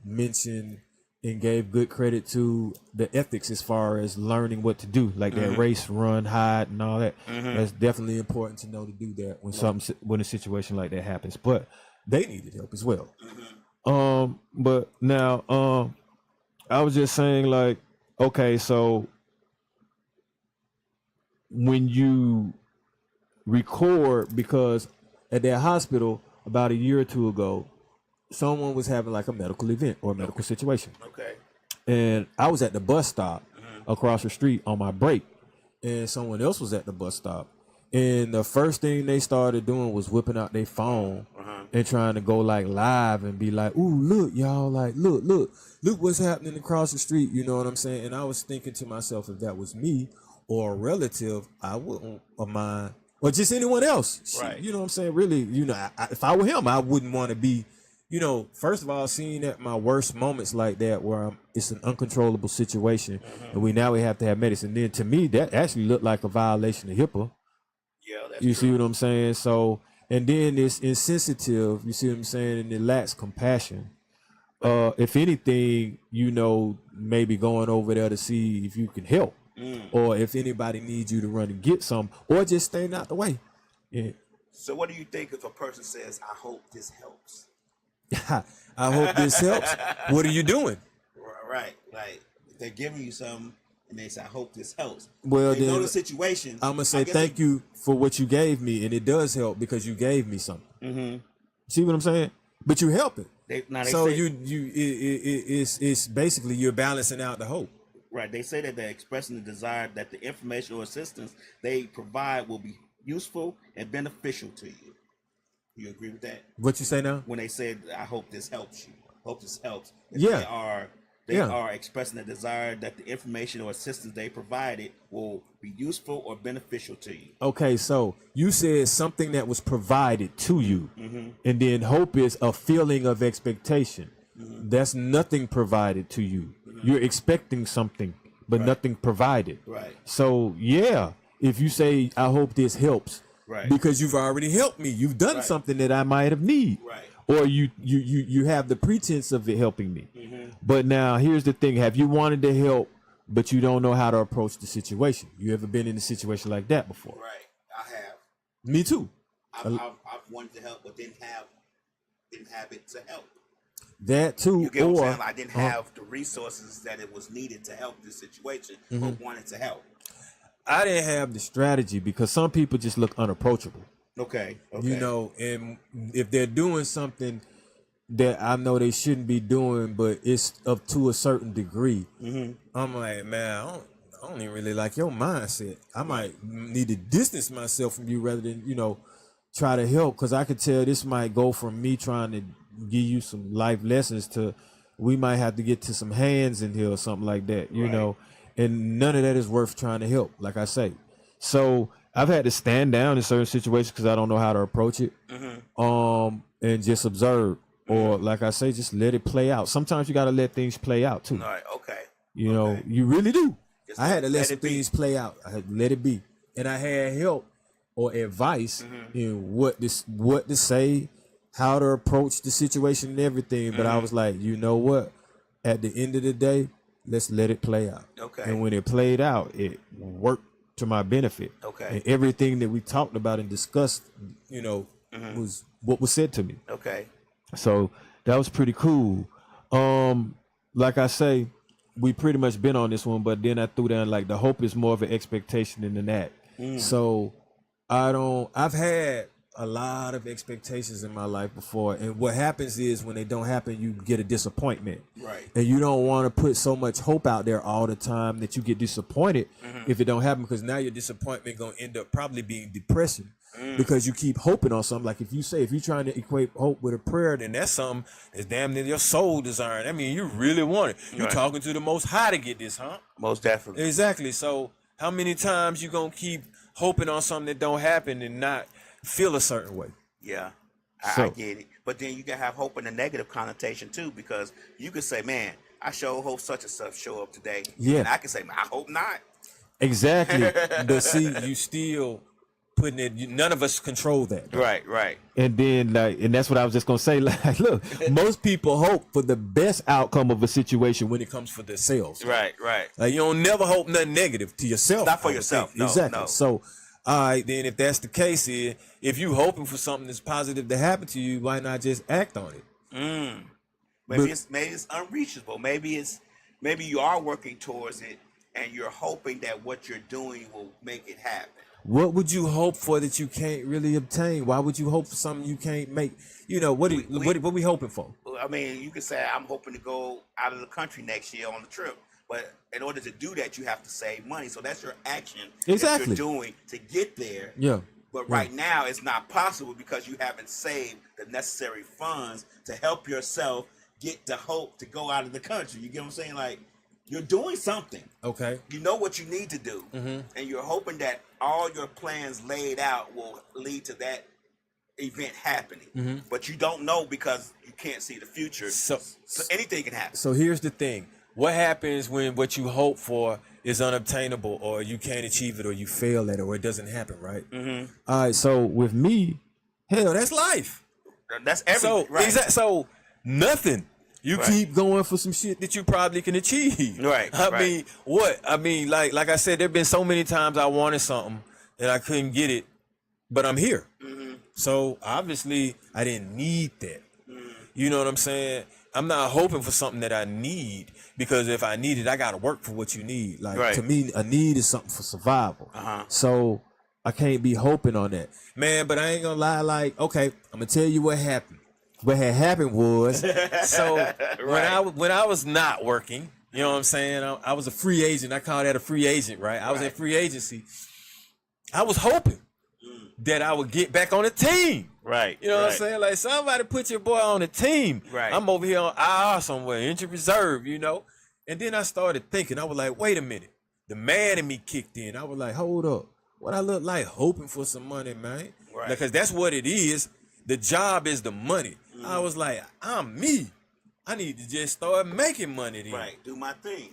mentioned and gave good credit to the ethics as far as learning what to do, like that race, run, hide, and all that. That's definitely important to know to do that when a situation like that happens. But they needed help as well. But now, I was just saying, like, okay, so when you record, because at that hospital about a year or two ago, someone was having like a medical event or a medical situation. Okay. And I was at the bus stop across the street on my break, and someone else was at the bus stop. And the first thing they started doing was whipping out their phone and trying to go like live and be like, "Ooh, look, y'all, like, look what's happening across the street." You know what I'm saying? And I was thinking to myself, if that was me, or a relative, I wouldn't mind, or just anyone else. Right. You know what I'm saying? Really, if I were him, I wouldn't want to be, first of all, seeing at my worst moments like that where it's an uncontrollable situation, and we have to have medicine. Then to me, that actually looked like a violation of HIPAA. Yeah, that's You true. see what I'm saying? So, and then it's insensitive. You see what I'm saying? And it lacks compassion. If anything, maybe going over there to see if you can help, or if anybody needs you to run and get some, or just staying out the way. Yeah. So what do you think if a person says, I hope this helps? I hope this helps. What are you doing? Right. Like, they're giving you something, and they say, I hope this helps. Well, They know then the situation. I'm gonna say thank you for what you gave me, and it does help because you gave me something. Mm-hmm. See what I'm saying? But you helping. So say, it's basically you're balancing out the hope. Right. They say that they're expressing the desire that the information or assistance they provide will be useful and beneficial to you. You agree with that? What you say now? When they said, I hope this helps you. Hope this helps. Yeah. They are expressing the desire that the information or assistance they provided will be useful or beneficial to you. Okay, so you said something that was provided to you, and then hope is a feeling of expectation. That's nothing provided to you. You're expecting something, but nothing provided. Right. So yeah, if you say, I hope this helps, Right. because you've already helped me. You've done something that I might have need. Right. Or you have the pretense of it helping me. But now here's the thing. Have you wanted to help, but you don't know how to approach the situation? You ever been in a situation like that before? Right. I have. Me too. I've wanted to help, but didn't have it to help. That too. You get what I'm Or saying? I didn't have the resources that it was needed to help this situation, but wanted to help. I didn't have the strategy because some people just look unapproachable. Okay. And if they're doing something that I know they shouldn't be doing, but it's up to a certain degree, I'm like, man, I don't even really like your mindset. I might need to distance myself from you rather than, try to help, because I could tell this might go from me trying to give you some life lessons to we might have to get to some hands in here or something like that, you know, and none of that is worth trying to help, like I say. So I've had to stand down in certain situations because I don't know how to approach it, and just observe, or like I say, just let it play out. Sometimes you got to let things play out too. All right. Okay. You know, you really do. Just I had to let let some it be. things play out. I had to let it be, and I had help or advice in what to say, how to approach the situation and everything. But I was like, you know what? At the end of the day, let's let it play out. Okay. And when it played out, it worked to my benefit. Okay. And everything that we talked about and discussed, was what was said to me. Okay. So that was pretty cool. Like I say, we pretty much been on this one, but then I threw down like the hope is more of an expectation than an act. So I've had a lot of expectations in my life before, and what happens is when they don't happen, you get a disappointment. Right. And you don't want to put so much hope out there all the time that you get disappointed if it don't happen, because now your disappointment gonna end up probably being depressing. Because you keep hoping on something. Like if you're trying to equate hope with a prayer, then that's something that's damn near your soul desiring. I mean, you really want it. You're talking to the Most High to get this, huh? Most definitely. Exactly. So how many times you gonna keep hoping on something that don't happen and not feel a certain way? Yeah, I So- get it. But then you can have hope in a negative connotation too, because you could say, man, I sure hope such and such show up today. Yeah. And I can say, man, I hope not. Exactly. But see, you still putting it. None of us control that. Right. And then, and that's what I was just gonna say. Like, look, most people hope for the best outcome of a situation when it comes for themselves. Right. Like, you don't never hope nothing negative to yourself. Not for I would yourself, think. no, exactly. no. So, all right, then if that's the case, if you hoping for something that's positive to happen to you, why not just act on it? Maybe it's unreachable. Maybe you are working towards it, and you're hoping that what you're doing will make it happen. What would you hope for that you can't really obtain? Why would you hope for something you can't make? What we hoping for? I mean, you could say, I'm hoping to go out of the country next year on the trip. But in order to do that, you have to save money. So that's your action that you're doing to get there. Yeah. But right now, it's not possible because you haven't saved the necessary funds to help yourself get the hope to go out of the country. You get what I'm saying? Like, You're doing something. Okay. You know what you need to do, and you're hoping that all your plans laid out will lead to that event happening. But you don't know because you can't see the future. So anything can happen. So here's the thing. What happens when what you hope for is unobtainable, or you can't achieve it, or you fail at it, or it doesn't happen, right? All right. So with me, hell, That's life. That's everything. So so nothing. You Right. keep going for some shit that you probably can achieve. Right, I right. mean, what? I mean, like I said, there've been so many times I wanted something and I couldn't get it, but I'm here. So obviously I didn't need that. You know what I'm saying? I'm not hoping for something that I need, because if I need it, I gotta work for what you need. Like Right. to me, a need is something for survival. So I can't be hoping on that, man. But I ain't gonna lie. Like, okay, I'm gonna tell you what happened. What had happened was, So when I was not working, you know what I'm saying? I was a free agent. I call that a free agent, right? I was in free agency. I was hoping that I would get back on the team. Right. You know what I'm saying? Like, somebody put your boy on the team. Right. I'm over here on IR somewhere, injured reserve, you know? And then I started thinking, I was like, wait a minute. The man in me kicked in. I was like, hold up. What I look like hoping for some money, man? Right. Because that's what it is. The job is the money. I was like, I'm me. I need to just start making money then. Right. Do my thing.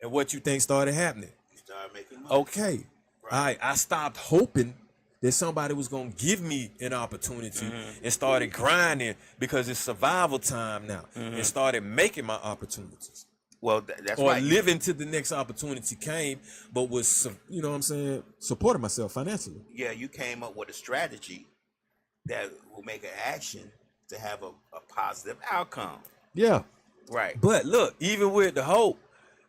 And what you think started happening? You start making money. Okay. All right. I stopped hoping that somebody was going to give me an opportunity and started grinding, because it's survival time now, and started making my opportunities. Well, that's Or right. living till the next opportunity came, but was, you know what I'm saying, supporting myself financially. Yeah, you came up with a strategy that will make an action to have a positive outcome. Yeah. Right. But look, even with the hope,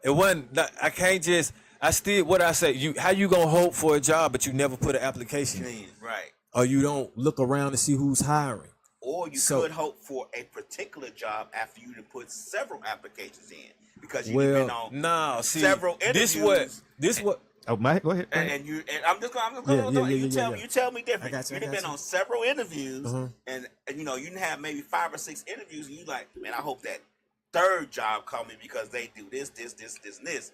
it wasn't, I can't just, I still, what I say, how you gonna hope for a job but you never put an application in? Right. Or you don't look around to see who's hiring. Or you So- could hope for a particular job after you to put several applications in, because you've Well, been on No, see, several interviews. this what, Oh, Mike, go ahead. and I'm just gonna you tell me different. I got you, I You've got been you. on several interviews, Uh-huh. and you know you didn't have maybe 5 or 6 interviews, and you like, man, I hope that third job call me because they do this, and this.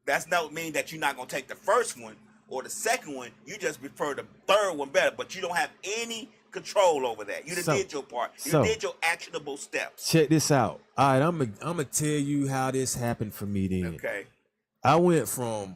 That's not mean that you're not gonna take the first one or the second one. You just prefer the third one better, but you don't have any control over that. You done So- did your part. You so- did your actionable steps. Check this out. All right, I'm gonna tell you how this happened for me then. Okay. I went from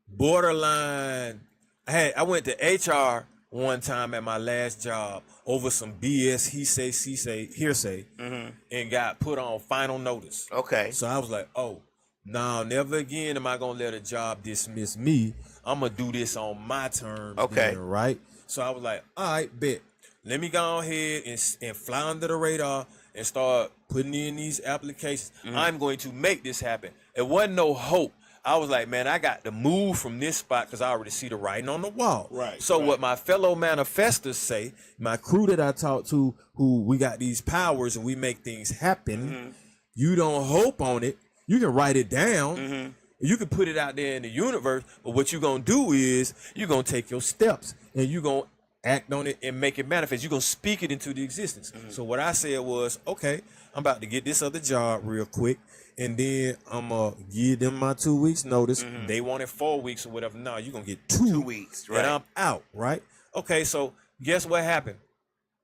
borderline, I went to HR one time at my last job over some BS, he say, she say, hearsay, and got put on final notice. Okay. So I was like, oh, no, never again am I gonna let a job dismiss me. I'm gonna do this on my terms. Okay. then, right? So I was like, all right, bet. Let me go ahead and fly under the radar and start putting in these applications. I'm going to make this happen. It wasn't no hope. I was like, man, I got to move from this spot because I already see the writing on the wall. Right, So right. what my fellow manifestors say, My crew that I talk to, who we got these powers and we make things happen. You don't hope on it. You can write it down. you can put it out there in the universe, but what you're going to do is you're going to take your steps and you're going to act on it and make it manifest. You're going to speak it into the existence. So what I said was, okay, I'm about to get this other job real quick. And then I'm going to give them my 2 weeks notice. They wanted 4 weeks or whatever. No, you're going to get 2 weeks, right? and I'm out, right? Okay, so guess what happened?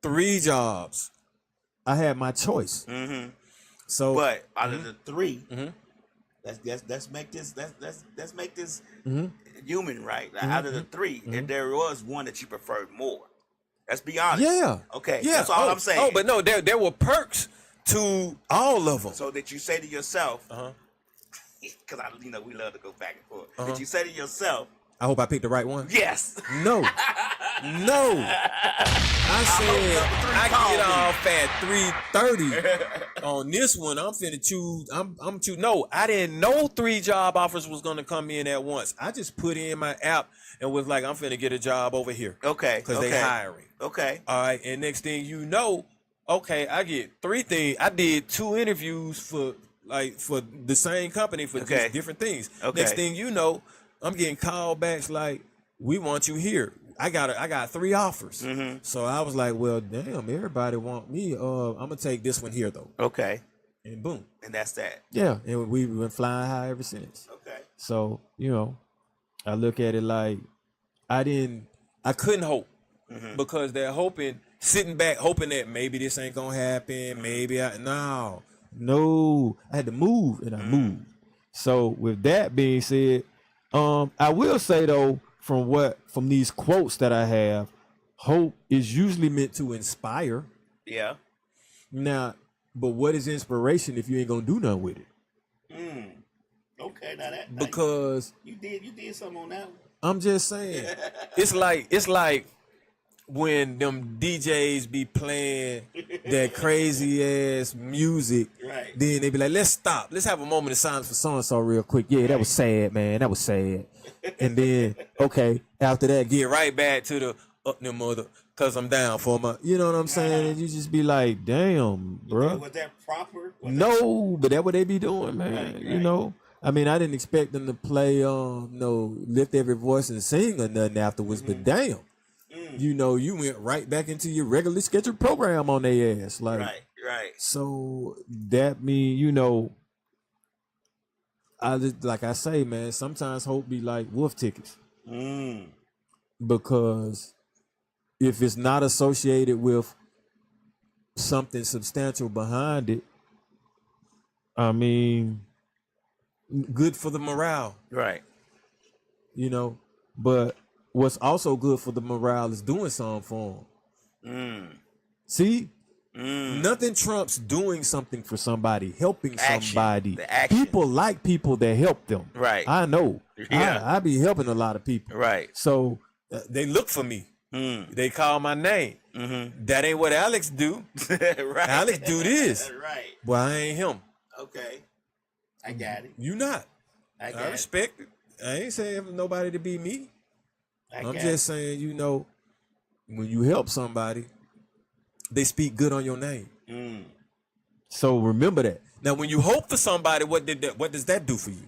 3 jobs. I had my choice. So But out of the 3, let's make this let's make this human, right? Like, out of the 3, if there was one that you preferred more, let's be honest. yeah. Okay. Yeah, That's all I'm saying. Oh, but no, there were perks to all of them. So that you say to yourself, because we love to go back and forth. That you say to yourself, I hope I picked the right one. yes. No. No. I said I get off at 3:30 on this one. I'm finna choose. I'm choose. No, I didn't know 3 job offers was gonna come in at once. I just put in my app and was like, I'm finna get a job over here. Okay. Because they hiring. Okay. All right, and next thing you know, okay, I get 3 things. I did 2 interviews for the same company for Okay. just different things. Okay. Next thing you know, I'm getting called backs like, we want you here. I got 3 offers. So I was like, well, damn, everybody want me. I'm gonna take this one here though. Okay. and boom. And that's that. Yeah, and we've been flying high ever since. Okay. So, you know, I look at it like I couldn't hope because they're sitting back, hoping that maybe this ain't gonna happen. Maybe no, I had to move and I moved. So with that being said, I will say though, from these quotes that I have, hope is usually meant to inspire. Yeah. Now, but what is inspiration if you ain't gonna do nothing with it? Okay, now that Because you did something on that one. I'm just saying, it's like when them DJs be playing that crazy ass music, Right. then they be like, let's stop. Let's have a moment of silence for so and so real quick. Yeah, that was sad, man. That was sad. And then, okay, after that, get right back to the up them mother, cause I'm down for my. you know what I'm saying? And you just be like, damn, bro. Was that proper? No, but that's what they be doing, man. Right, You know, I mean, I didn't expect them to play, lift every voice and sing or nothing afterwards, but damn, you know, you went right back into your regularly scheduled program on their ass, like. Right. So that mean, you know, I just, like I say, man, sometimes hope be like wolf tickets because if it's not associated with something substantial behind it, I mean, Good for the morale. Right. you know, but what's also good for the morale is doing something for them. See, nothing trumps doing something for somebody, helping Action. somebody. The action. People like people that help them. Right. I know. Yeah. I be helping a lot of people. Right. So They look for me. They call my name. That ain't what Alex do. Right. Alex do this. Right. Well, I ain't him. Okay. I got it. You not. I got I it. respect it. I ain't saying nobody to be me. I I'm got just saying, you know, when you help somebody, they speak good on your name. So remember that. Now, when you hope for somebody, what does that do for you?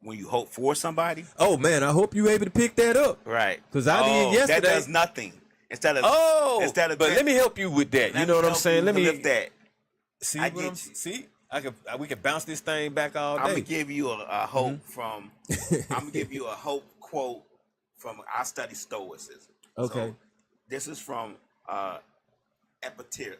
When you hope for somebody. Oh man, I hope you able to pick that up. Right. 'Cause I did yesterday. That does nothing. Instead of But let me help you with that. You know what I'm saying? Let me lift that. see I what get I'm you. see. We can bounce this thing back all I'm day. gonna give you a hope from. I'm gonna give you a hope quote from. I study Stoicism. Okay. So, this is from Epictetus.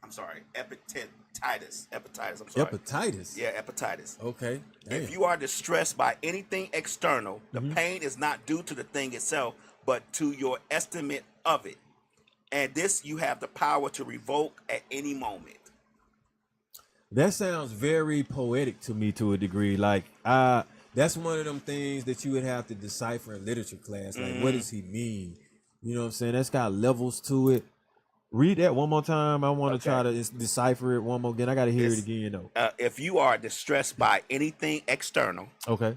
I'm sorry, Epictetus. I'm sorry. Hepatitis. Yeah, Epictetus. Okay. Damn. If you are distressed by anything external, the pain is not due to the thing itself, but to your estimate of it. And this you have the power to revoke at any moment. That sounds very poetic to me to a degree. Like, that's one of them things that you would have to decipher in literature class. Like, what does he mean? You know what I'm saying? That's got levels to it. Read that one more time. I want to try to decipher it one more again. I got to hear it again, though. If you are distressed by anything external, Okay.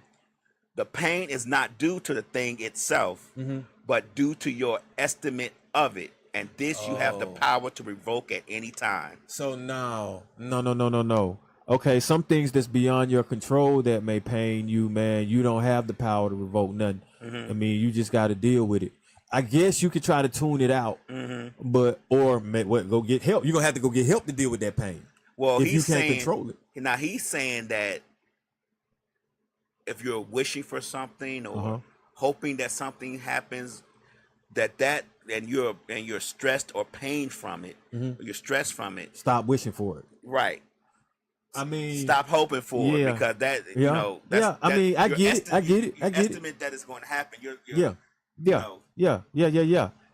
the pain is not due to the thing itself, but due to your estimate of it. And this you have the power to revoke at any time. So now, No. Okay, some things that's beyond your control that may pain you, man, you don't have the power to revoke nothing. I mean, you just got to deal with it. I guess you could try to tune it out, go get help. You're going to have to go get help to deal with that pain. Well, if he's you can't saying, control it. Now he's saying that if you're wishing for something or hoping that something happens, and you're stressed or pained from it, or you're stressed from it. Stop wishing for it. Right. I mean, Stop hoping for it because that you know. Yeah, I mean, I get it. I get it. You estimate that it's going to happen. Yeah.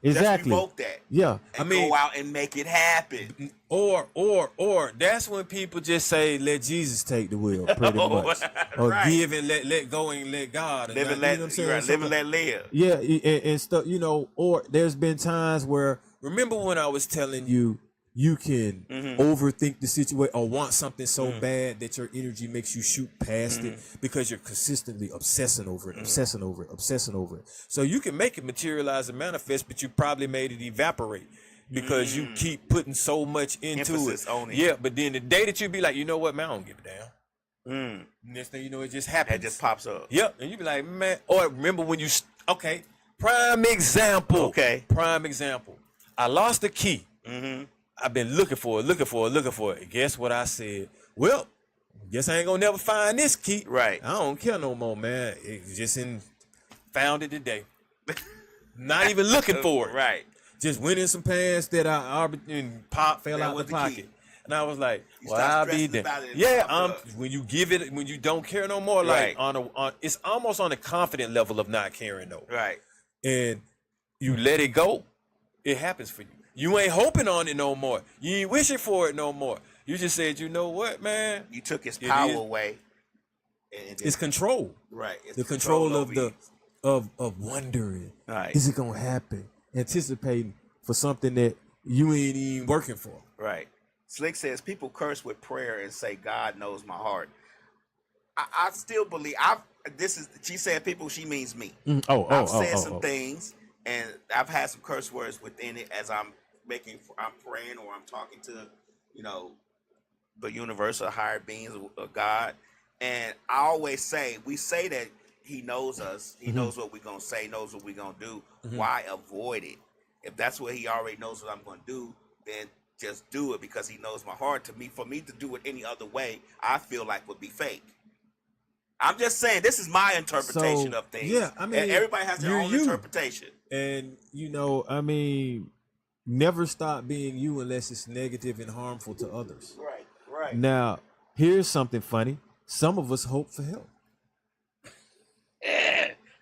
Exactly. Just revoke that. Yeah. And go out and make it happen. or that's when people just say, "Let Jesus take the wheel," pretty much, or Right. give and let go and let God. Live and let live. Yeah, and stuff. You know, or there's been times where Remember when I was telling you, you can overthink the situation or want something so bad that your energy makes you shoot past it because you're consistently obsessing over it. so you can make it materialize and manifest, but you probably made it evaporate because you keep putting so much into Emphasis it. on it. Yeah, but then the day that you be like, you know what, man, I don't give a damn. Next thing you know, it just happens. That just pops up. Yep, and you be like, man. Or remember when you? Prime example. Okay. Prime example. I lost the key. I've been looking for it. And guess what I said? Well, guess I ain't gonna never find this key. Right. I don't care no more, man. Found it today. Not even looking for it. Right. Just went in some pants that and pop fell That out was the the pocket. key. And I was like, You well, stop I'll be stressing there. about it and Yeah, pop up. when you give it, when you don't care no more, Right. like it's almost on a confident level of not caring though. Right. And you let it go, it happens for you. You ain't hoping on it no more. You ain't wishing for it no more. You just said, you know what, man? You took his It power is. away. And It's control. right. It's The control of over the you. of wondering. Right. Is it gonna happen? Anticipating for something that you ain't even working for. Right. Slick says people curse with prayer and say God knows my heart. I still believe she said people, she means me. I've said some things and I've had some curse words within it as I'm praying or I'm talking to, the universe or higher beings of God. And I always say, we say that he knows us. He knows what we're going to say, knows what we're going to do. Why avoid it? If that's what he already knows what I'm going to do, then just do it because he knows my heart. For me to do it any other way, I feel like would be fake. I'm just saying, this is my interpretation of things. Yeah, I mean, and everybody has their own interpretation. And never stop being you unless it's negative and harmful to others. Right. Now, here's something funny. Some of us hope for help.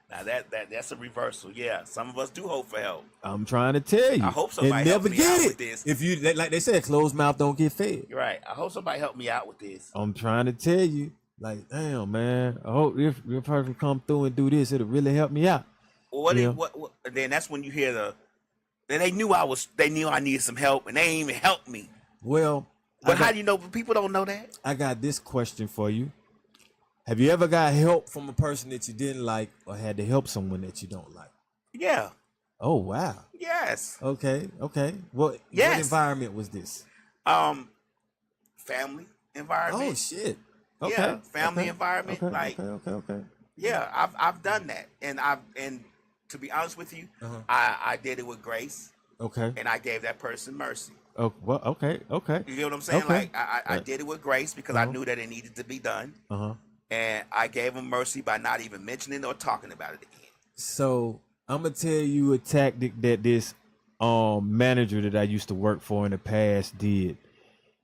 Now that's a reversal. Yeah, some of us do hope for help. I'm trying to tell you. I hope somebody and never help me out get with it. this. If you like they said, closed mouth don't get fed. Right. I hope somebody help me out with this. I'm trying to tell you, like, damn, man. I hope if your person come through and do this, it'll really help me out. What then that's when you hear then they knew I needed some help and they ain't even helped me. Well, But how do you know? People don't know that. I got this question for you. Have you ever got help from a person that you didn't like or had to help someone that you don't like? Yeah. Oh, wow. Yes. Okay. What environment was this? Family environment. Oh, shit. Okay. Yeah, family environment. Okay. Yeah, I've done that, and to be honest with you, I did it with grace, Okay. and I gave that person mercy. Oh, well, okay. You get what I'm saying? Okay. Like I did it with grace because I knew that it needed to be done, and I gave them mercy by not even mentioning or talking about it again. So I'm gonna tell you a tactic that this manager that I used to work for in the past did.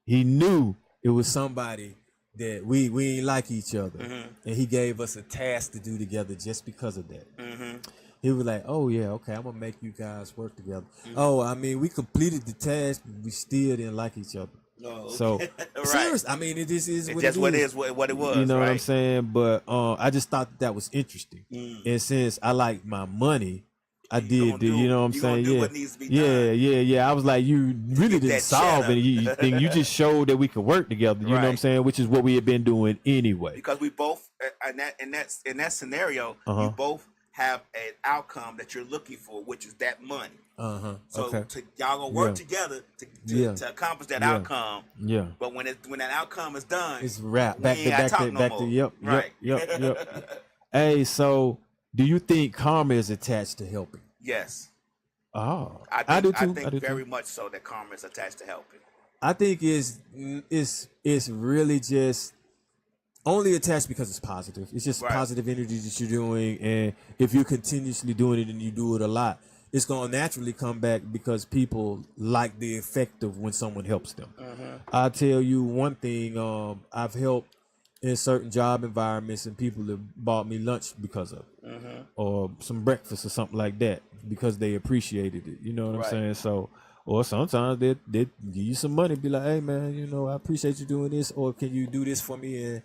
He knew it was somebody that we ain't like each other, and he gave us a task to do together just because of that. He was like, "Oh yeah, okay, I'm gonna make you guys work together." Oh, I mean, we completed the task, but we still didn't like each other. No, So right. serious. I mean, it is It's what just it what it is. is, what it was. You know right? what I'm saying? But I just thought that was interesting. And since I like my money, I did. You know what I'm saying? Do Yeah. what needs to be done. Yeah. I was like, you really Get didn't that solve cheddar. anything. You just showed that we could work together. You know what I'm Right. saying? Which is what we had been doing anyway. Because we both in that scenario, you both have an outcome that you're looking for, which is that money. So Okay. y'all gonna work together to accomplish that outcome. Yeah. But when that outcome is done, It's wrap. we Back ain't to gotta back talk to no back more. to yep. Right. Hey, so do you think karma is attached to helping? Yes, Oh, I do think too. very much so that karma is attached to helping. I think it's really just only attached because it's positive. It's just Right. positive energy that you're doing, and if you're continuously doing it and you do it a lot, it's gonna naturally come back because people like the effect of when someone helps them. I'll tell you one thing. I've helped in certain job environments, and people have bought me lunch because of it, or some breakfast or something like that because they appreciated it. You know what I'm Right. saying? So. Or sometimes they give you some money, be like, "Hey man, I appreciate you doing this, or can you do this for me?" And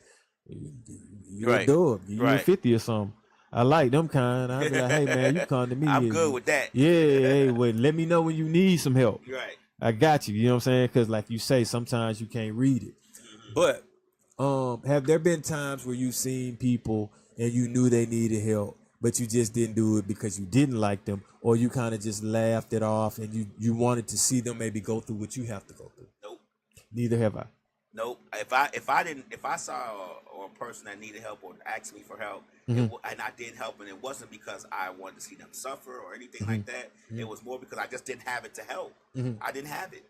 you Right. do it, give you a Right. 50 or something. I like them kind. I'd be like, "Hey man, you come to me." I'm and- good with that. Yeah, hey, well, let me know when you need some help. Right. I got you. You know what I'm saying? Because like you say, sometimes you can't read it. But have there been times where you've seen people and you knew they needed help, but you just didn't do it because you didn't like them, or you kind of just laughed it off and you wanted to see them maybe go through what you have to go through? Nope. Neither have I. Nope. If I saw a person that needed help or asked me for help, and I did help, and it wasn't because I wanted to see them suffer or anything like that. It was more because I just didn't have it to help. I didn't have it.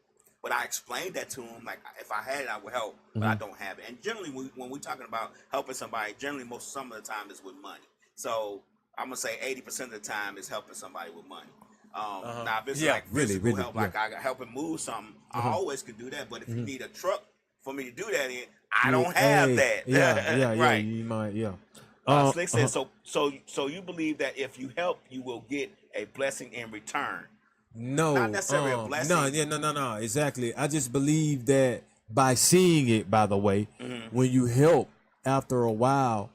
But I explained that to him. Like, if I had it, I would help, but I don't have it. And generally, when we're talking about helping somebody, generally, some of the time is with money. So I'm gonna say 80% of the time is helping somebody with money. Now, if it's like physical help, like I got helping move something, I always can do that. But if you need a truck for me to do that in, I don't have that. Right. You might, Slick said, so you believe that if you help, you will get a blessing in return. No, not necessarily a blessing. No, exactly. I just believe that by seeing it, by the way, when you help after a while,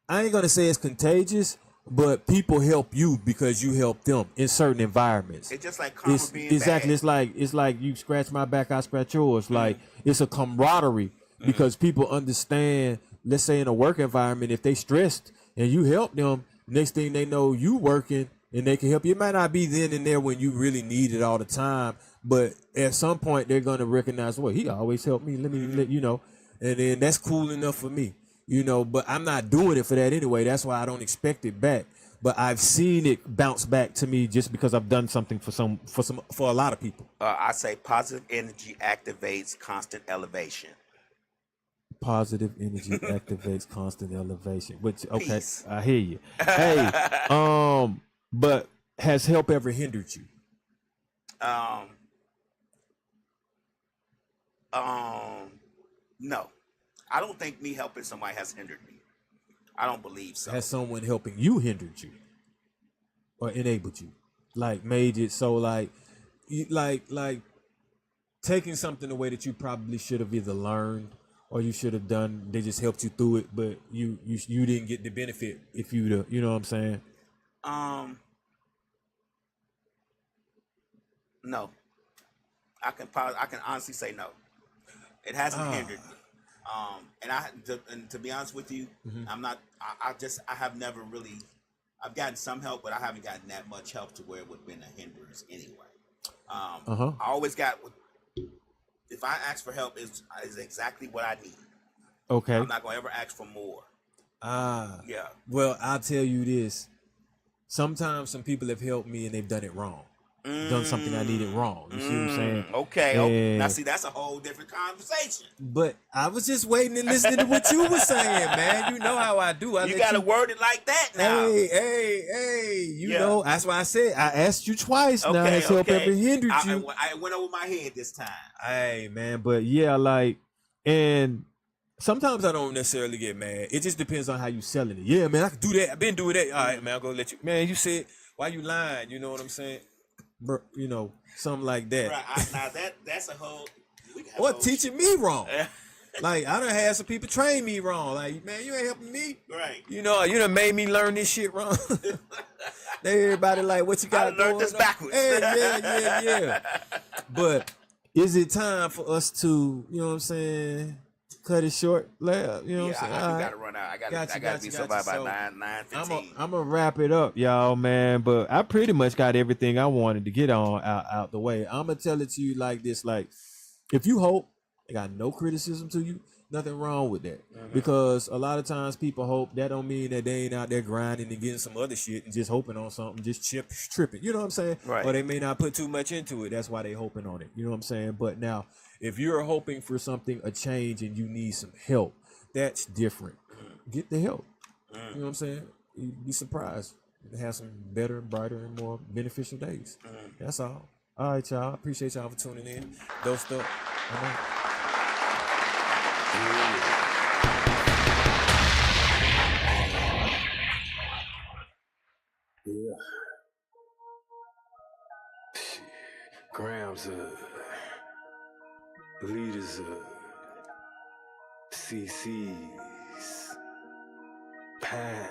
I ain't gonna say it's contagious, but people help you because you help them in certain environments. It's just like karma being exactly bad. It's like you scratch my back, I scratch yours. Like it's a camaraderie because people understand. Let's say in a work environment, if they stressed and you help them, next thing they know, you working and they can help you. It might not be then and there when you really need it all the time, but at some point they're gonna recognize, well, he always helped me. Let me let you know, and then that's cool enough for me. But I'm not doing it for that anyway. That's why I don't expect it back. But I've seen it bounce back to me just because I've done something for a lot of people. I say positive energy activates constant elevation. Positive energy activates constant elevation. Which okay, Peace. I hear you. Hey, but has help ever hindered you? No. I don't think me helping somebody has hindered me. I don't believe so. Has someone helping you hindered you or enabled you, like made it so like taking something away that you probably should have either learned or you should have done? They just helped you through it, but you didn't get the benefit if you know what I'm saying? No. I can honestly say no. It hasn't hindered me. And to be honest with you, I have never really, I've gotten some help, but I haven't gotten that much help to where it would have been a hindrance anyway. I always got, if I ask for help, is exactly what I need. Okay. I'm not going to ever ask for more. Yeah. Well, I'll tell you this. Sometimes some people have helped me and they've done it wrong. Done something I needed wrong. You see what I'm saying? Okay. Now see, that's a whole different conversation. But I was just waiting and listening to what you were saying, man. You know how I do. You gotta word it like that now. Hey. You know, that's why I said I asked you twice now. Has help ever hindered you? I went over my head this time. Hey, man, but yeah, and sometimes I don't necessarily get mad. It just depends on how you selling it. Yeah, man, I can do that. I've been doing that. All right, man, I'm gonna let you. Man, you said, why you lying? You know what I'm saying? Something like that. Right. Now that's a whole. Or teaching me wrong. Like I done had some people train me wrong. Like, man, you ain't helping me. Right. You done made me learn this shit wrong. Everybody like, what you got? I learned this backwards. Hey, yeah. But is it time for us to, you know what I'm saying, cut it short? You know what I'm saying? I gotta run out. I gotta be somebody by 9:15. I'm gonna wrap it up, y'all, man. But I pretty much got everything I wanted to get on out the way. I'm gonna tell it to you like this: like, if you hope, I got no criticism to you. Nothing wrong with that. Because a lot of times people hope. That don't mean that they ain't out there grinding and getting some other shit and just hoping on something, just tripping. You know what I'm saying? Right. Or they may not put too much into it. That's why they hoping on it. You know what I'm saying? But now, if you're hoping for something, a change, and you need some help, that's different. Get the help. You know what I'm saying? You'd be surprised. You have some better, brighter, and more beneficial days. That's all. All right, y'all. Appreciate y'all for tuning in. Dosed up. Yeah. Grams leaders CCs, pounds.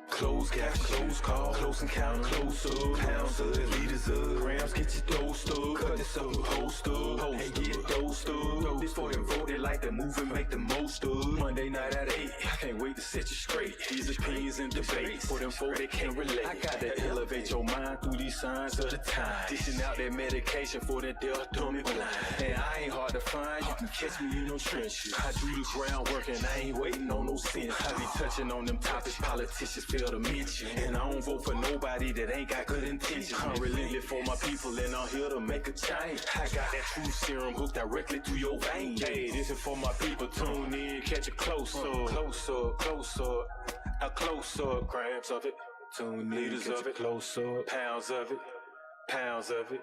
Close gap, close call, close encounter, close up, pounds of leaders of grams, get your dosed up, cut this up, host up, and get dosed up. This for them voted like the movement, make the most of. Monday night at 8, I can't wait to set you straight. These opinions and debates, for them folk that can't relate. I got to elevate your mind through these signs of the time. Dishing out that medication for that deaf, dumb, and blind. And I ain't hard to find, you can catch me in no trenches. I do the groundwork and I ain't waiting on no sense. I be touching on them topics politicians fail to mention. And I don't vote for nobody that ain't got good intentions. I'm relentless for my people and I'm here to make a change. I got that true serum hooked directly through your veins. Hey, this is for my people. Tune in, catch a close up, close up, close up, a close up, grams of it. Tune in, liters of it, close up, pounds of it, pounds of it.